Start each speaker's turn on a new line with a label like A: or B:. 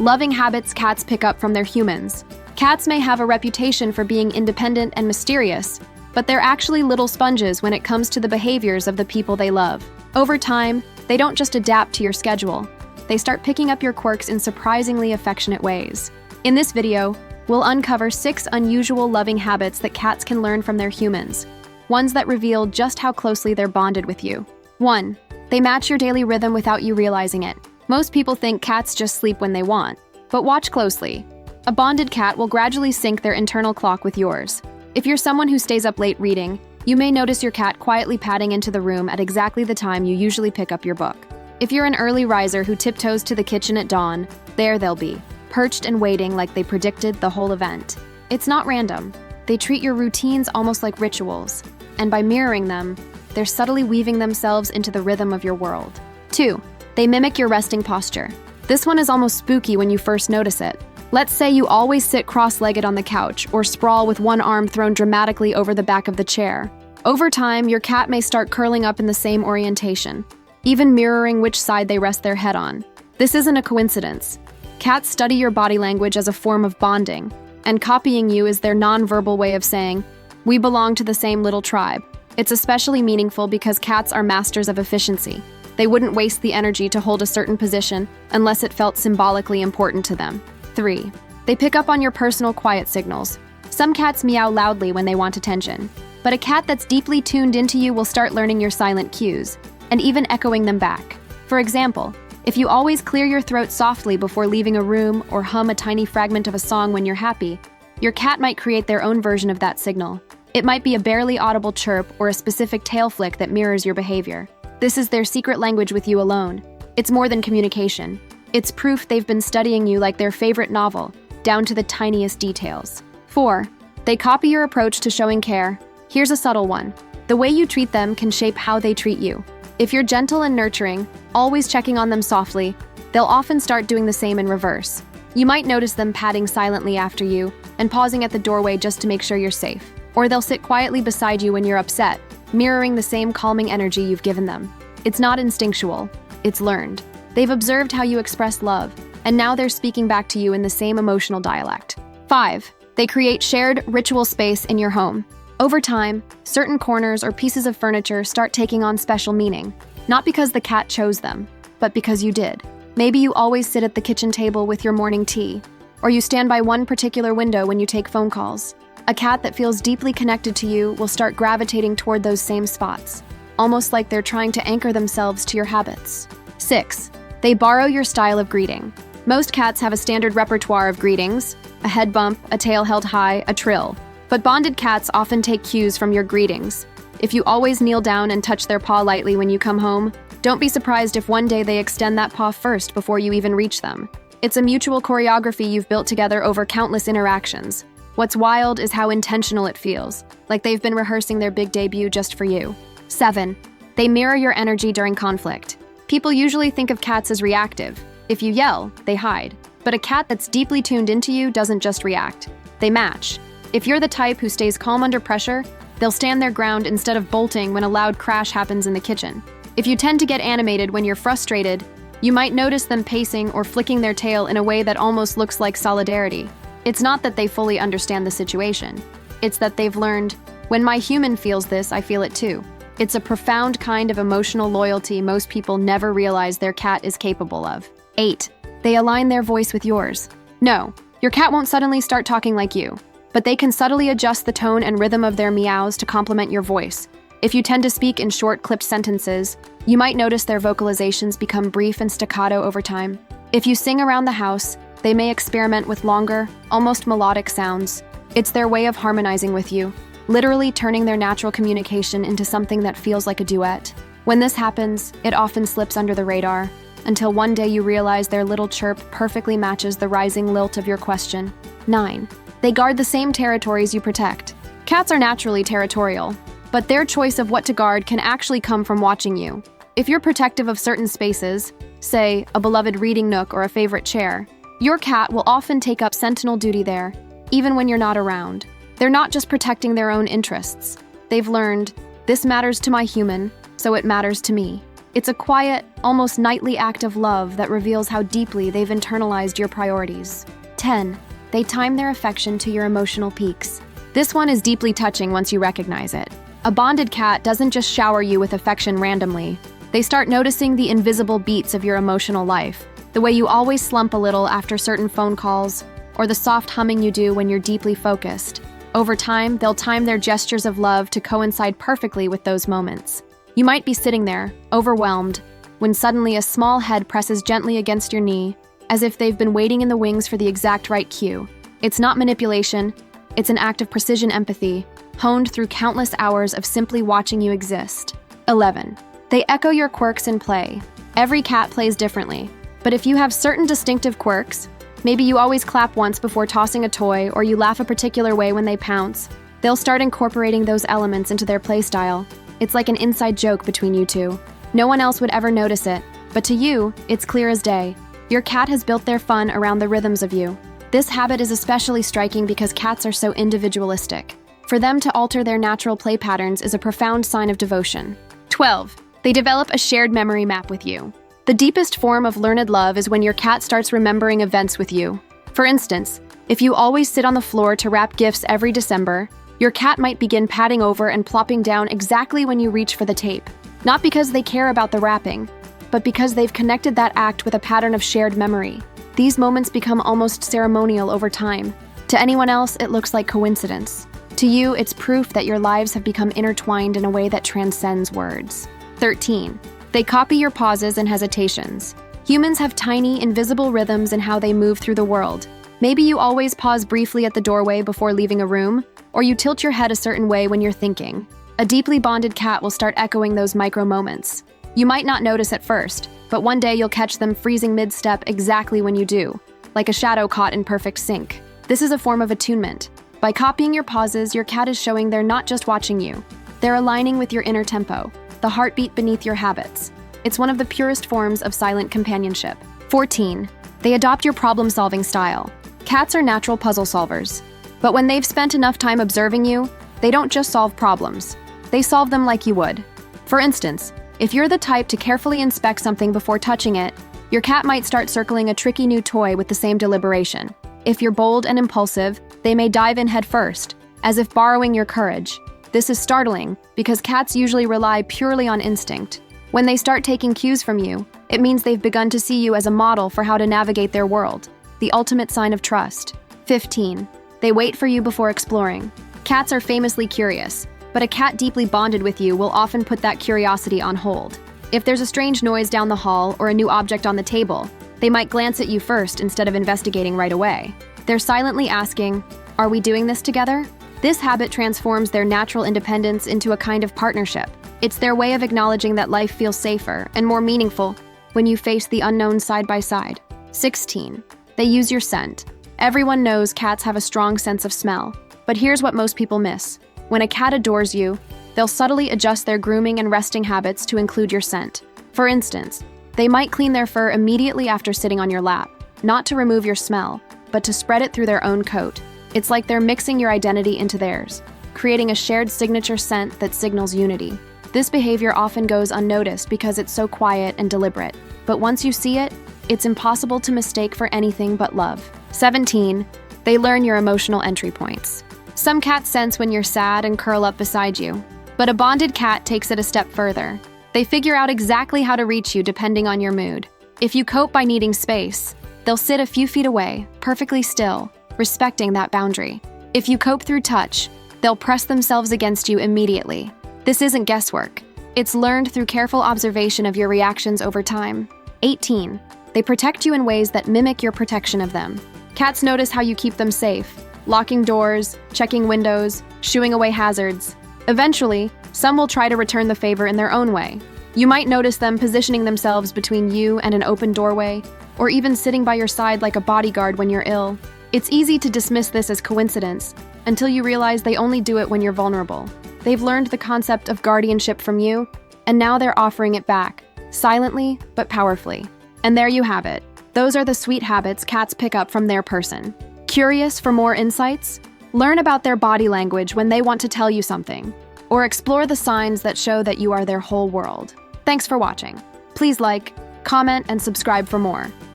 A: Loving habits cats pick up from their humans. Cats may have a reputation for being independent and mysterious, but they're actually little sponges when it comes to the behaviors of the people they love. Over time, they don't just adapt to your schedule. They start picking up your quirks in surprisingly affectionate ways. In this video, we'll uncover 6 unusual loving habits that cats can learn from their humans, ones that reveal just how closely they're bonded with you. 1. They match your daily rhythm without you realizing it. Most people think cats just sleep when they want, but watch closely. A bonded cat will gradually sync their internal clock with yours. If you're someone who stays up late reading, you may notice your cat quietly padding into the room at exactly the time you usually pick up your book. If you're an early riser who tiptoes to the kitchen at dawn, there they'll be, perched and waiting like they predicted the whole event. It's not random. They treat your routines almost like rituals, and by mirroring them, they're subtly weaving themselves into the rhythm of your world. 2. They mimic your resting posture. This one is almost spooky when you first notice it. Let's say you always sit cross-legged on the couch or sprawl with one arm thrown dramatically over the back of the chair. Over time, your cat may start curling up in the same orientation, even mirroring which side they rest their head on. This isn't a coincidence. Cats study your body language as a form of bonding, and copying you is their non-verbal way of saying, "We belong to the same little tribe." It's especially meaningful because cats are masters of efficiency. They wouldn't waste the energy to hold a certain position unless it felt symbolically important to them. 3. They pick up on your personal quiet signals. Some cats meow loudly when they want attention, but a cat that's deeply tuned into you will start learning your silent cues, and even echoing them back. For example, if you always clear your throat softly before leaving a room or hum a tiny fragment of a song when you're happy, your cat might create their own version of that signal. It might be a barely audible chirp or a specific tail flick that mirrors your behavior. This is their secret language with you alone. It's more than communication. It's proof they've been studying you like their favorite novel, down to the tiniest details. 4. They copy your approach to showing care. Here's a subtle one. The way you treat them can shape how they treat you. If you're gentle and nurturing, always checking on them softly, they'll often start doing the same in reverse. You might notice them padding silently after you and pausing at the doorway just to make sure you're safe. Or they'll sit quietly beside you when you're upset, mirroring the same calming energy you've given them. It's not instinctual, it's learned. They've observed how you express love, and now they're speaking back to you in the same emotional dialect. 5. They create shared ritual space in your home. Over time, certain corners or pieces of furniture start taking on special meaning, not because the cat chose them, but because you did. Maybe you always sit at the kitchen table with your morning tea, or you stand by one particular window when you take phone calls. A cat that feels deeply connected to you will start gravitating toward those same spots, almost like they're trying to anchor themselves to your habits. 6. They borrow your style of greeting. Most cats have a standard repertoire of greetings: a head bump, a tail held high, a trill. But bonded cats often take cues from your greetings. If you always kneel down and touch their paw lightly when you come home, don't be surprised if one day they extend that paw first before you even reach them. It's a mutual choreography you've built together over countless interactions. What's wild is how intentional it feels, like they've been rehearsing their big debut just for you. 7. They mirror your energy during conflict. People usually think of cats as reactive. If you yell, they hide. But a cat that's deeply tuned into you doesn't just react. They match. If you're the type who stays calm under pressure, they'll stand their ground instead of bolting when a loud crash happens in the kitchen. If you tend to get animated when you're frustrated, you might notice them pacing or flicking their tail in a way that almost looks like solidarity. It's not that they fully understand the situation. It's that they've learned, when my human feels this, I feel it too. It's a profound kind of emotional loyalty most people never realize their cat is capable of. 8. They align their voice with yours. No, your cat won't suddenly start talking like you, but they can subtly adjust the tone and rhythm of their meows to complement your voice. If you tend to speak in short, clipped sentences, you might notice their vocalizations become brief and staccato over time. If you sing around the house, they may experiment with longer, almost melodic sounds. It's their way of harmonizing with you, literally turning their natural communication into something that feels like a duet. When this happens, it often slips under the radar, until one day you realize their little chirp perfectly matches the rising lilt of your question. 9. They guard the same territories you protect. Cats are naturally territorial, but their choice of what to guard can actually come from watching you. If you're protective of certain spaces, say a beloved reading nook or a favorite chair, your cat will often take up sentinel duty there, even when you're not around. They're not just protecting their own interests. They've learned, this matters to my human, so it matters to me. It's a quiet, almost nightly act of love that reveals how deeply they've internalized your priorities. 10. They time their affection to your emotional peaks. This one is deeply touching once you recognize it. A bonded cat doesn't just shower you with affection randomly. They start noticing the invisible beats of your emotional life, the way you always slump a little after certain phone calls, or the soft humming you do when you're deeply focused. Over time, they'll time their gestures of love to coincide perfectly with those moments. You might be sitting there, overwhelmed, when suddenly a small head presses gently against your knee, as if they've been waiting in the wings for the exact right cue. It's not manipulation, it's an act of precision empathy, honed through countless hours of simply watching you exist. 11. They echo your quirks in play. Every cat plays differently, but if you have certain distinctive quirks, maybe you always clap once before tossing a toy or you laugh a particular way when they pounce, they'll start incorporating those elements into their playstyle. It's like an inside joke between you two. No one else would ever notice it, but to you, it's clear as day. Your cat has built their fun around the rhythms of you. This habit is especially striking because cats are so individualistic. For them to alter their natural play patterns is a profound sign of devotion. 12. They develop a shared memory map with you. The deepest form of learned love is when your cat starts remembering events with you. For instance, if you always sit on the floor to wrap gifts every December, your cat might begin patting over and plopping down exactly when you reach for the tape. Not because they care about the wrapping, but because they've connected that act with a pattern of shared memory. These moments become almost ceremonial over time. To anyone else, it looks like coincidence. To you, it's proof that your lives have become intertwined in a way that transcends words. 13. They copy your pauses and hesitations. Humans have tiny, invisible rhythms in how they move through the world. Maybe you always pause briefly at the doorway before leaving a room, or you tilt your head a certain way when you're thinking. A deeply bonded cat will start echoing those micro moments. You might not notice at first, but one day you'll catch them freezing mid-step exactly when you do, like a shadow caught in perfect sync. This is a form of attunement. By copying your pauses, your cat is showing they're not just watching you. They're aligning with your inner tempo, the heartbeat beneath your habits. It's one of the purest forms of silent companionship. 14. They adopt your problem-solving style. Cats are natural puzzle solvers. But when they've spent enough time observing you, they don't just solve problems. They solve them like you would. For instance, if you're the type to carefully inspect something before touching it, your cat might start circling a tricky new toy with the same deliberation. If you're bold and impulsive, they may dive in head first, as if borrowing your courage. This is startling because cats usually rely purely on instinct. When they start taking cues from you, it means they've begun to see you as a model for how to navigate their world, the ultimate sign of trust. 15. They wait for you before exploring. Cats are famously curious, but a cat deeply bonded with you will often put that curiosity on hold. If there's a strange noise down the hall or a new object on the table, they might glance at you first instead of investigating right away. They're silently asking, "Are we doing this together?" This habit transforms their natural independence into a kind of partnership. It's their way of acknowledging that life feels safer and more meaningful when you face the unknown side by side. 16. They use your scent. Everyone knows cats have a strong sense of smell, but here's what most people miss. When a cat adores you, they'll subtly adjust their grooming and resting habits to include your scent. For instance, they might clean their fur immediately after sitting on your lap, not to remove your smell, but to spread it through their own coat. It's like they're mixing your identity into theirs, creating a shared signature scent that signals unity. This behavior often goes unnoticed because it's so quiet and deliberate, but once you see it, it's impossible to mistake for anything but love. 17. They learn your emotional entry points. Some cats sense when you're sad and curl up beside you, but a bonded cat takes it a step further. They figure out exactly how to reach you depending on your mood. If you cope by needing space, they'll sit a few feet away, perfectly still, respecting that boundary. If you cope through touch, they'll press themselves against you immediately. This isn't guesswork. It's learned through careful observation of your reactions over time. 18. They protect you in ways that mimic your protection of them. Cats notice how you keep them safe, locking doors, checking windows, shooing away hazards. Eventually, some will try to return the favor in their own way. You might notice them positioning themselves between you and an open doorway, or even sitting by your side like a bodyguard when you're ill. It's easy to dismiss this as coincidence, until you realize they only do it when you're vulnerable. They've learned the concept of guardianship from you, and now they're offering it back, silently but powerfully. And there you have it. Those are the sweet habits cats pick up from their person. Curious for more insights? Learn about their body language when they want to tell you something, or explore the signs that show that you are their whole world. Thanks for watching. Please like, comment, and subscribe for more.